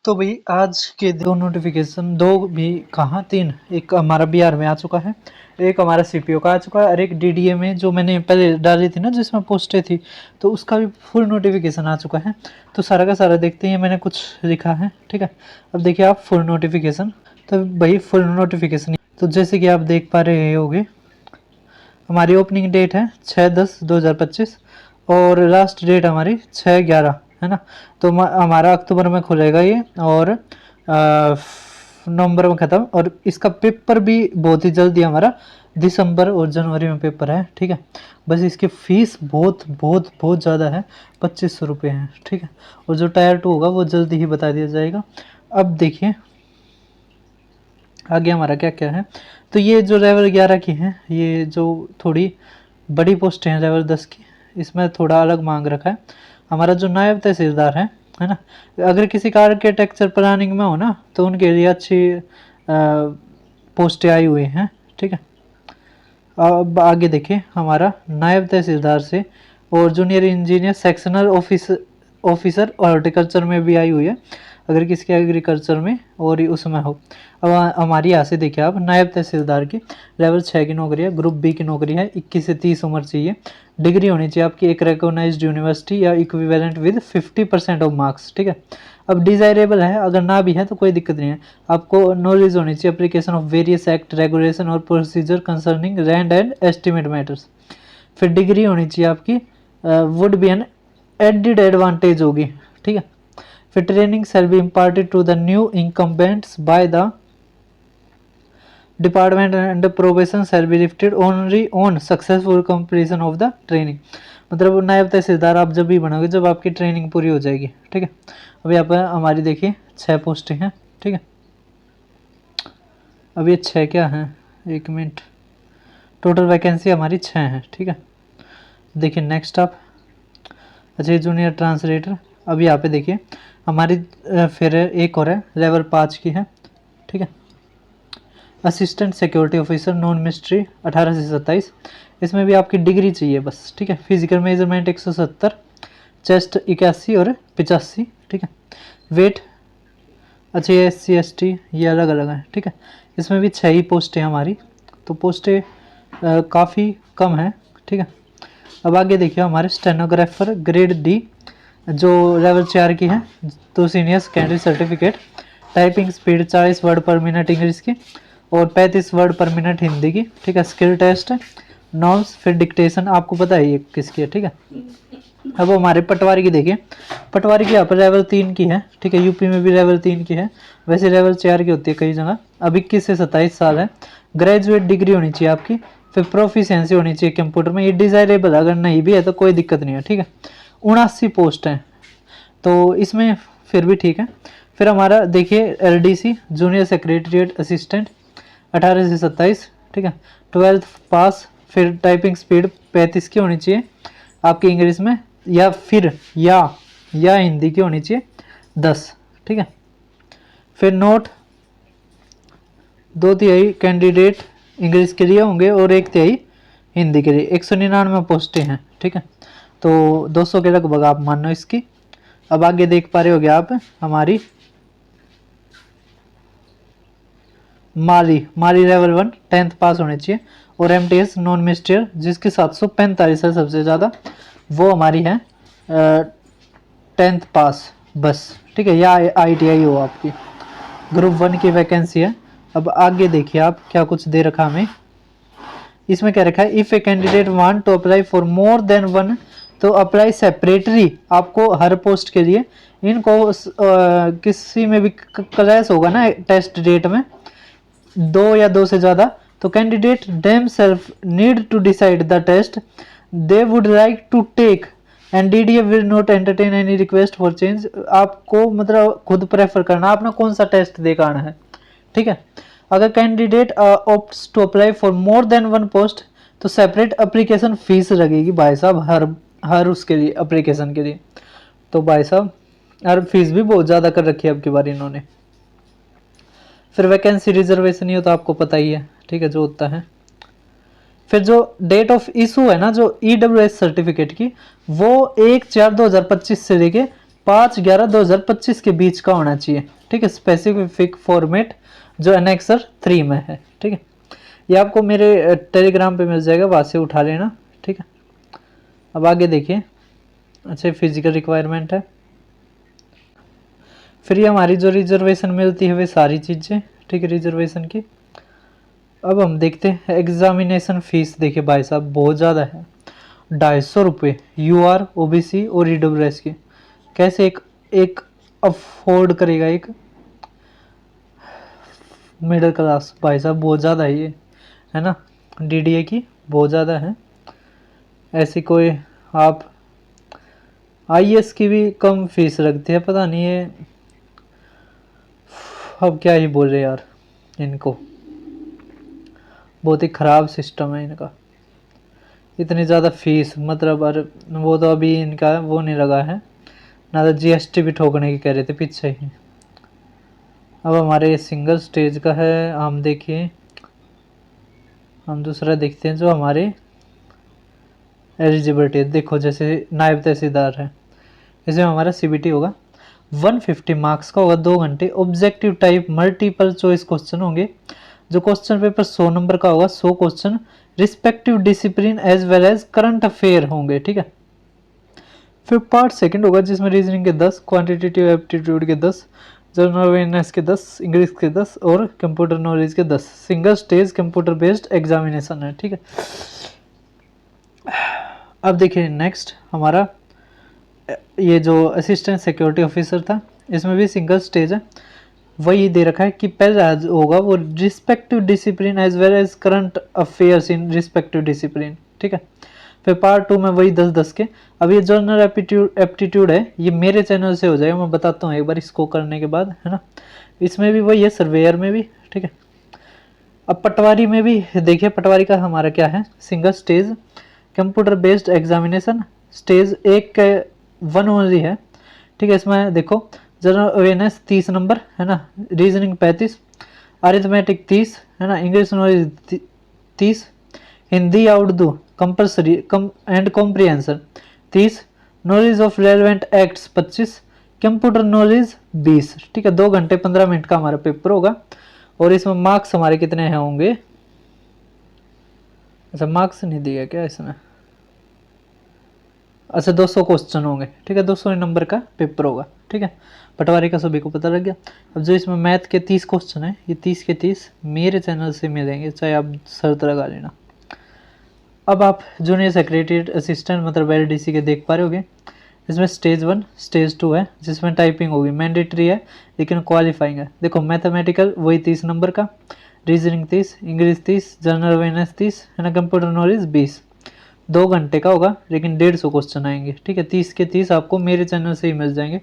तो भाई आज के दो नोटिफिकेशन, दो भी कहाँ तीन, एक हमारा बिहार में आ चुका है, एक हमारा सीपीओ का आ चुका है और एक डीडीए में जो मैंने पहले डाली थी ना जिसमें पोस्टें थी, तो उसका भी फुल नोटिफिकेशन आ चुका है। तो सारा का सारा देखते हैं, मैंने कुछ लिखा है, ठीक है। अब देखिए आप फुल नोटिफिकेशन, तो भाई फुल नोटिफिकेशन तो जैसे कि आप देख पा रहे होंगे, हमारी ओपनिंग डेट है 6/10/2025 और लास्ट डेट हमारी 6/11 है ना। तो हमारा अक्टूबर में खुलेगा ये और नवंबर में ख़त्म, और इसका पेपर भी बहुत ही जल्दी हमारा दिसंबर और जनवरी में पेपर है, ठीक है। बस इसकी फ़ीस बहुत बहुत बहुत ज़्यादा है, 2500 रुपये है, ठीक है। और जो टायर 2 होगा वो जल्दी ही बता दिया जाएगा। अब देखिए आगे हमारा क्या क्या है। तो ये जो लेवल 11 की है, ये जो थोड़ी बड़ी पोस्ट है लेवल 10 की, इसमें थोड़ा अलग मांग रखा है। हमारा जो नायब तहसीलदार है ना, अगर किसी का आर्किटेक्चर प्लानिंग में हो ना तो उनके लिए अच्छी पोस्टें आई हुई हैं, ठीक है। अब आगे देखिए हमारा नायब तहसीलदार से और junior engineer sectional officer horticulture में भी आई हुई है, अगर किसके एग्रीकल्चर में और उसमें हो। अब हमारी यहाँ से देखिए आप नायब तहसीलदार की लेवल 6 की नौकरी है, ग्रुप बी की नौकरी है, 21 से 30 उम्र चाहिए, डिग्री होनी चाहिए आपकी एक रिकॉग्नाइज्ड यूनिवर्सिटी या इक्विवेलेंट विद 50% ऑफ मार्क्स, ठीक है। अब डिजायरेबल है, अगर ना भी है तो कोई दिक्कत नहीं है। आपको नॉलेज होनी चाहिए application of various act regulation और procedure concerning land and estimate matters. फिर डिग्री होनी चाहिए आपकी, would be an added advantage होगी, ठीक है। फिर training shall be imparted to the new incumbents by the department and probation shall be lifted only on successful completion of the training. मतलब नायब तहसीलदार आप जब भी बनोगे जब आपकी ट्रेनिंग पूरी हो जाएगी, ठीक है। अब यहाँ पर हमारी देखिए 6 पोस्टें हैं, ठीक है। अब ये 6 क्या हैं, एक मिनट, टोटल वैकेंसी हमारी 6 है, ठीक है। देखिए नेक्स्ट आप, अच्छा जूनियर ट्रांसलेटर। अब यहाँ पे देखिए हमारी फिर एक और है लेवल 5 की है, ठीक है। Assistant security officer non mystery 18 से 27, इसमें भी आपकी डिग्री चाहिए बस, ठीक है। फिजिकल मेजरमेंट 170, चेस्ट 81 और 85, ठीक है। वेट, अच्छा ये SC ST ये अलग अलग है, ठीक है। इसमें भी 6 ही पोस्टें हमारी, तो पोस्टें काफ़ी कम है, ठीक है। अब आगे देखिए हमारे स्टेनोग्राफर ग्रेड डी जो लेवल 4 की है, तो senior secondary certificate, typing speed 40 word पर मिनट इंग्लिश की और 35 वर्ड पर मिनट हिंदी की, ठीक है। स्किल टेस्ट, नॉर्म्स, फिर डिक्टेशन आपको पता है ये किसकी है, ठीक है। अब हमारे पटवारी की देखिए, पटवारी की यहाँ पर लेवल 3 की है, ठीक है। यूपी में भी लेवल 3 की है, वैसे लेवल 4 की होती है कई जगह। अब 21 से 27 साल है, ग्रेजुएट डिग्री होनी चाहिए आपकी, फिर प्रोफिशिएंसी होनी चाहिए कंप्यूटर में, ये डिजायरेबल, अगर नहीं भी है तो कोई दिक्कत नहीं है, ठीक है। 79 पोस्ट हैं, तो इसमें फिर भी ठीक है। फिर हमारा देखिए LDC जूनियर सेक्रेटरीट असिस्टेंट 18 से 27, ठीक है। 12th पास, फिर टाइपिंग स्पीड 35 की होनी चाहिए आपकी इंग्लिश में, या फिर या हिंदी की होनी चाहिए 10, ठीक है। फिर नोट 2/3 कैंडिडेट इंग्लिश के लिए होंगे और 1/3 हिंदी के लिए। 199 पोस्टें हैं, ठीक है। तो 200 के लगभग आप मान लो इसकी। अब आगे देख पा रहे होगे आप हमारी माली लेवल 1 10th पास होने चाहिए, और MTS नॉन मिस्टर जिसकी 745 है सबसे ज़्यादा, वो हमारी है 10th पास बस, ठीक है, या ITI हो आपकी। ग्रुप 1 की वैकेंसी है। अब आगे देखिए आप क्या कुछ दे रखा हमें, इसमें क्या रखा है, if a candidate want to apply for more than 1 तो अप्लाई सेपरेटली, आपको हर पोस्ट के लिए इनको किसी में भी क्लैश होगा ना टेस्ट डेट में 2 या 2 से ज़्यादा, तो candidate them self need to decide the test they would like to take and DDA will not entertain any request for change. आपको मतलब खुद प्रेफर करना आपने कौन सा टेस्ट दे आना है, ठीक है। अगर candidate opts to apply for more than 1 post तो सेपरेट एप्लीकेशन फीस लगेगी भाई साहब, हर उसके लिए एप्लीकेशन के लिए। तो भाई साहब यार फीस भी बहुत ज़्यादा कर रखी है अब की बार इन्होंने। फिर वैकेंसी रिजर्वेशन नहीं हो तो आपको पता ही है, ठीक है, जो होता है। फिर जो डेट ऑफ इशू है ना जो EWS सर्टिफिकेट की, वो 1/4/2025 से लेके 5/11/2025 के बीच का होना चाहिए, ठीक है। स्पेसिफिक फॉर्मेट जो एनेक्सर 3 में है, ठीक है। ये आपको मेरे टेलीग्राम पे मिल जाएगा, वहाँ से उठा लेना, ठीक है। अब आगे देखिए, अच्छा फिजिकल रिक्वायरमेंट है, फिर ये हमारी जो रिजर्वेशन मिलती है वे सारी चीज़ें, ठीक है, रिजर्वेशन की। अब हम देखते हैं एग्जामिनेशन फीस। देखिए भाई साहब बहुत ज़्यादा है, 250 रुपये UR OBC और EWS की। कैसे एक अफोर्ड करेगा एक मिडिल क्लास? भाई साहब बहुत ज़्यादा है ये, है ना। DDA की बहुत ज़्यादा है। ऐसी कोई आप IAS की भी कम फीस रखती है, पता नहीं ये अब क्या ही बोल रहे यार इनको, बहुत ही ख़राब सिस्टम है इनका। इतनी ज़्यादा फीस मतलब, और वो तो अभी इनका वो नहीं लगा है ना, तो GST भी ठोकने की कह रहे थे पीछे ही। अब हमारे सिंगल स्टेज का है, हम देखिए, हम दूसरा देखते हैं जो हमारे एलिजिबिलिटी। देखो जैसे नायब तहसीलदार है, इसमें हमारा CBT होगा, 150 मार्क्स का होगा, 2 घंटे। Objective type multiple choice question होंगे, जो क्वेश्चन पेपर 100 नंबर का होगा, 100 question respective discipline as well as current affair होंगे, ठीक है। फिर पार्ट सेकंड होगा जिसमें रीजनिंग के 10, क्वांटिटेटिव एप्टीट्यूड के 10, जनरल अवेयरनेस के 10, इंग्लिश के 10 और कंप्यूटर नॉलेज के 10। Single stage computer based examination है, ठीक है। अब देखिए नेक्स्ट हमारा ये जो असिस्टेंट सिक्योरिटी ऑफिसर था, इसमें भी सिंगल स्टेज है। वही दे रखा है कि पहला होगा वो respective discipline as well as current affairs in respective discipline, ठीक है। फिर पार्ट 2 में वही 10-10 के। अब ये जनरल एप्टीट्यूड है, ये मेरे चैनल से हो जाएगा, मैं बताता हूँ एक बार इसको करने के बाद, है ना। इसमें भी वही है, सर्वेयर में भी, ठीक है। अब पटवारी में भी देखिए, पटवारी का हमारा क्या है, single stage computer based examination, stage 1 के 1 ओनली है, ठीक है। इसमें देखो जनरल अवेयरनेस 30 नंबर, है ना, रीजनिंग 35, अरिथमेटिक 30, है ना, इंग्लिश नॉलेज 30, हिंदी या Urdu compulsory and comprehension 30, knowledge of relevant acts 25, computer knowledge 20, ठीक है। 2 घंटे 15 मिनट का हमारा पेपर होगा। और इसमें मार्क्स हमारे कितने हैं होंगे, अच्छा मार्क्स नहीं दिया क्या इसमें, अच्छा 200 क्वेश्चन होंगे, ठीक है। 200 नंबर का पेपर होगा, ठीक है। पटवारी का सभी को पता लग गया। अब जो इसमें मैथ के 30 क्वेश्चन है, ये 30 के 30 मेरे चैनल से मिलेंगे, चाहे आप शर्त लगा लेना। अब आप जूनियर सेक्रेटरी असिस्टेंट मतलब LDC के देख पा रहे होगे। इसमें स्टेज 1 स्टेज 2 है, जिसमें टाइपिंग होगी, मैंडेटरी है लेकिन क्वालिफाइंग है। देखो मैथमेटिकल वही 30 नंबर का, रीजनिंग 30, इंग्लिश 30, जनरल अवेयरनेस 30, है ना, कंप्यूटर नॉलेज 20। 2 घंटे का होगा लेकिन 150 क्वेश्चन आएंगे, ठीक है। 30 के 30 आपको मेरे चैनल से ही मिल जाएंगे।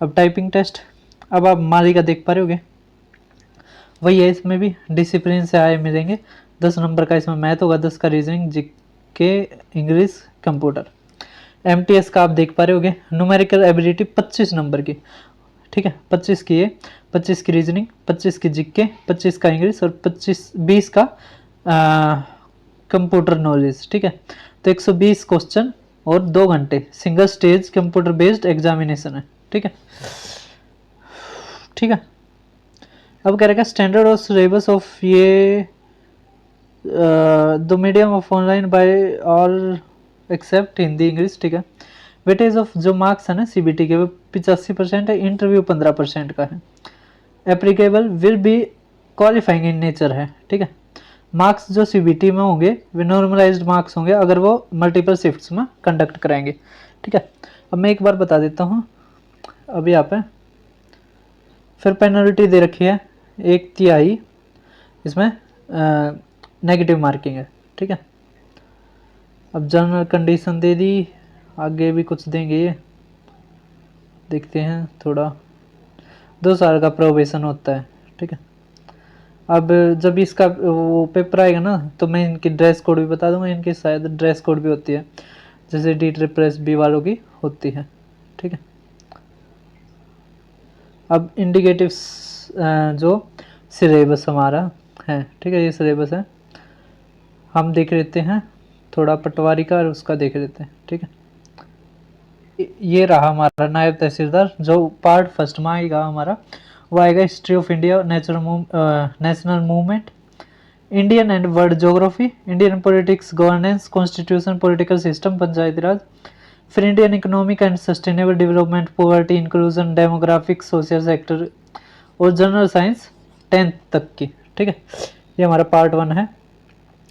अब टाइपिंग टेस्ट, अब आप माली का देख पा रहे होगे, वही है, इसमें भी डिसिप्लिन से आए मिलेंगे। 10 नंबर का इसमें मैथ होगा, 10 का reasoning, GK, English, computer. MTS का आप देख पा रहे होगे, न्यूमेरिकल एबिलिटी 25 नंबर की, ठीक है। 25 की ये, 25 की रीजनिंग, 25 की जीके, 25 का इंग्लिश और 20 का कंप्यूटर नॉलेज, ठीक है। तो 120 क्वेश्चन और 2 घंटे, single stage computer based examination है, ठीक है, ठीक है। अब कह रहेगा स्टैंडर्ड और सिलेबस ऑफ ये the medium of online by all except Hindi English, ठीक है। वेटेज ऑफ जो मार्क्स है ना CBT के, वो 85% है, इंटरव्यू 15% का है। Applicable will be qualifying in nature है, ठीक है। मार्क्स जो CBT में होंगे वे नॉर्मलाइज्ड मार्क्स होंगे अगर वो मल्टीपल शिफ्ट्स में कंडक्ट कराएंगे, ठीक है। अब मैं एक बार बता देता हूँ, अभी यहाँ पे फिर पेनल्टी दे रखी है 1/3, इसमें नेगेटिव मार्किंग है, ठीक है। अब जनरल कंडीशन दे दी, आगे भी कुछ देंगे ये, देखते हैं थोड़ा। 2 साल का प्रोबेशन होता है, ठीक है। अब जब इसका वो पेपर आएगा ना, तो मैं इनकी ड्रेस कोड भी बता दूंगा, इनकी शायद ड्रेस कोड भी होती है, जैसे DSS वालों की होती है, ठीक है। अब इंडिकेटिव जो सिलेबस हमारा है, ठीक है, ये सिलेबस है, हम देख लेते हैं थोड़ा पटवारी का और उसका देख लेते हैं, ठीक है। ये रहा हमारा नायब तहसीलदार। जो पार्ट फर्स्ट में आएगा हमारा वो आएगा history of India, national movement, Indian and world geography, Indian politics, governance, constitution, political system, Panchayati Raj, फिर Indian economic and sustainable development, poverty inclusion, demographics, social sector और जनरल साइंस 10th तक की। ठीक है, ये हमारा पार्ट 1 है,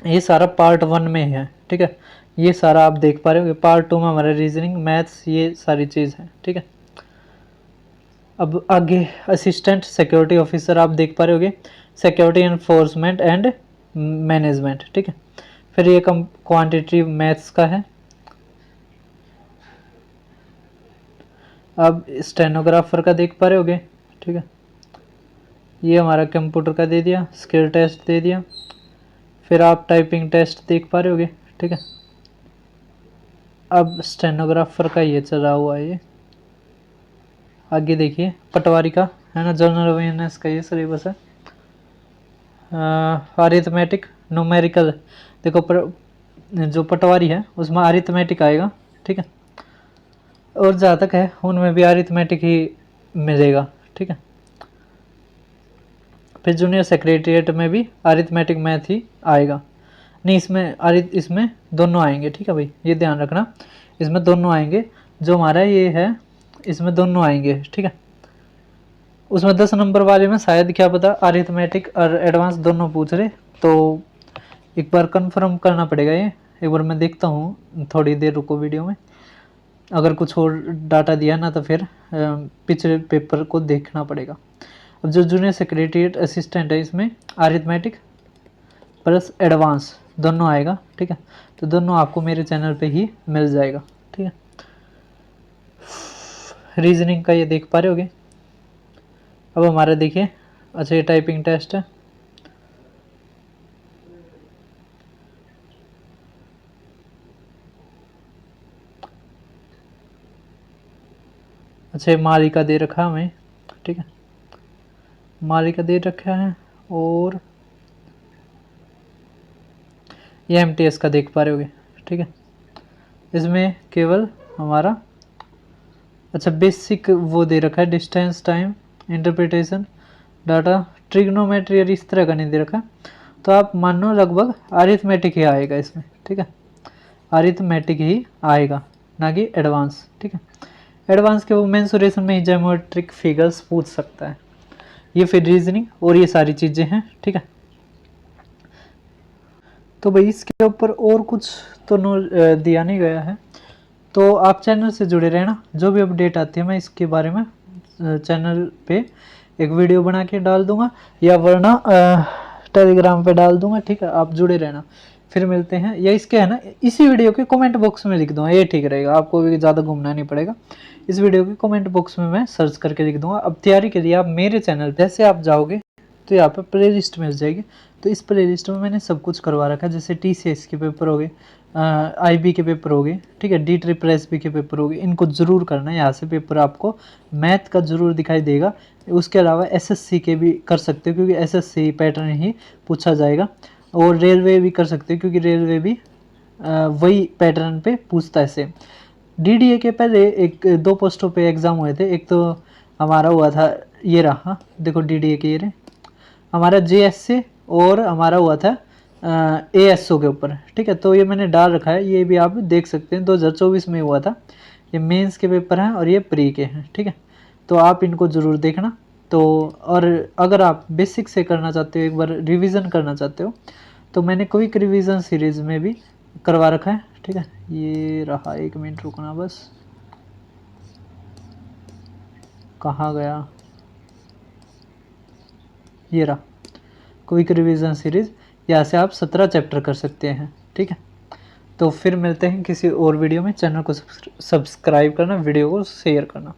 ये सारा पार्ट 1 में है। ठीक है, ये सारा आप देख पा रहे हो। पार्ट 2 में हमारा रीजनिंग, मैथ्स, ये सारी चीज़ है। ठीक है, अब आगे असिस्टेंट सिक्योरिटी ऑफिसर आप देख पा रहे होगे, सिक्योरिटी एनफोर्समेंट एंड मैनेजमेंट। ठीक है, फिर ये क्वांटिटेटिव मैथ्स का है। अब स्टेनोग्राफर का देख पा रहे होगे। ठीक है, ये हमारा कंप्यूटर का दे दिया, स्किल टेस्ट दे दिया, फिर आप टाइपिंग टेस्ट देख पा रहे होगे। ठीक है, अब स्टेनोग्राफर का ये चला हुआ है। ये आगे देखिए पटवारी का है ना, जनरल अवेयरनेस का ये सिलेबस है। अरिथमेटिक, न्यूमेरिकल, देखो जो पटवारी है उसमें अरिथमेटिक आएगा। ठीक है, और जहाँ तक है उनमें भी अरिथमेटिक ही मिलेगा। ठीक है, फिर जूनियर सेक्रेटरिएट में भी अरिथमेटिक मैथ ही आएगा। नहीं, इसमें दोनों आएंगे। ठीक है भाई, ये ध्यान रखना, इसमें दोनों आएंगे। जो हमारा ये है इसमें दोनों आएंगे। ठीक है, उसमें 10 नंबर वाले में शायद क्या पता अरिथमेटिक और एडवांस दोनों पूछ रहे, तो एक बार कंफर्म करना पड़ेगा। ये एक बार मैं देखता हूँ, थोड़ी देर रुको वीडियो में, अगर कुछ और डाटा दिया ना तो फिर पिछले पेपर को देखना पड़ेगा। अब जो जूनियर सेक्रेटरिएट असिस्टेंट है इसमें अरिथमेटिक प्लस एडवांस दोनों आएगा। ठीक है, तो दोनों आपको मेरे चैनल पे ही मिल जाएगा। ठीक है, रीजनिंग का ये देख पा रहे होगे। अब हमारा देखिए, अच्छा ये टाइपिंग टेस्ट है। अच्छा ये मालिका दे रखा हमें। ठीक है, मालिका दे रखा है, और ये एमटीएस का देख पा रहे होगे। ठीक है, इसमें केवल हमारा अच्छा बेसिक वो दे रखा है, distance, time, interpretation, data, trigonometry और इस तरह का नहीं दे रखा। तो आप मान लो लगभग अरिथमेटिक ही आएगा इसमें। ठीक है, अरिथमेटिक ही आएगा, ना कि एडवांस। ठीक है, एडवांस के वो मेंसुरेशन में ही ज्योमेट्रिक फिगर्स पूछ सकता है। ये फिर रीजनिंग और ये सारी चीज़ें हैं। ठीक है, तो भाई इसके ऊपर और कुछ तो दिया नहीं गया है, तो आप चैनल से जुड़े रहना। जो भी अपडेट आती है मैं इसके बारे में चैनल पे एक वीडियो बना के डाल दूंगा, या वरना टेलीग्राम पे डाल दूंगा। ठीक है, आप जुड़े रहना। फिर मिलते हैं, या इसके है ना इसी वीडियो के कमेंट बॉक्स में लिख दूंगा, ये ठीक रहेगा, आपको भी ज़्यादा घूमना नहीं पड़ेगा। इस वीडियो के कमेंट बॉक्स में मैं सर्च करके लिख दूंगा। अब तैयारी के लिए आप मेरे चैनल जैसे आप जाओगे तो यहाँ पर प्ले लिस्ट मिल जाएगी। तो इस प्ले लिस्ट में मैंने सब कुछ करवा रखा है, जैसे TCS के पेपर हो गए, IB के पेपर हो गए। ठीक है, DSSB के पेपर हो गए, इनको ज़रूर करना है। यहाँ से पेपर आपको मैथ का ज़रूर दिखाई देगा। उसके अलावा SSC के भी कर सकते हो, क्योंकि SSC पैटर्न ही पूछा जाएगा। और रेलवे भी कर सकते हो, क्योंकि रेलवे भी वही पैटर्न पे पूछता है सेम। DDA के पहले 2 पोस्टों पे एग्ज़ाम हुए थे। एक तो हमारा हुआ था, ये रहा देखो DDA के, ये रहे हमारा JS और हमारा हुआ था ASO के ऊपर। ठीक है, तो ये मैंने डाल रखा है, ये भी आप देख सकते हैं, 2024 में हुआ था। ये मेंस के पेपर हैं और ये प्री के हैं। ठीक है, तो आप इनको ज़रूर देखना। तो और अगर आप बेसिक से करना चाहते हो, एक बार रिवीजन करना चाहते हो, तो मैंने क्विक रिवीजन सीरीज़ में भी करवा रखा है। ठीक है, ये रहा, 1 मिनट रुकना बस, कहाँ गया, ये रहा क्विक रिवीजन सीरीज़। यहाँ से आप 17 चैप्टर कर सकते हैं। ठीक है, तो फिर मिलते हैं किसी और वीडियो में। चैनल को सब्सक्राइब करना, वीडियो को शेयर करना।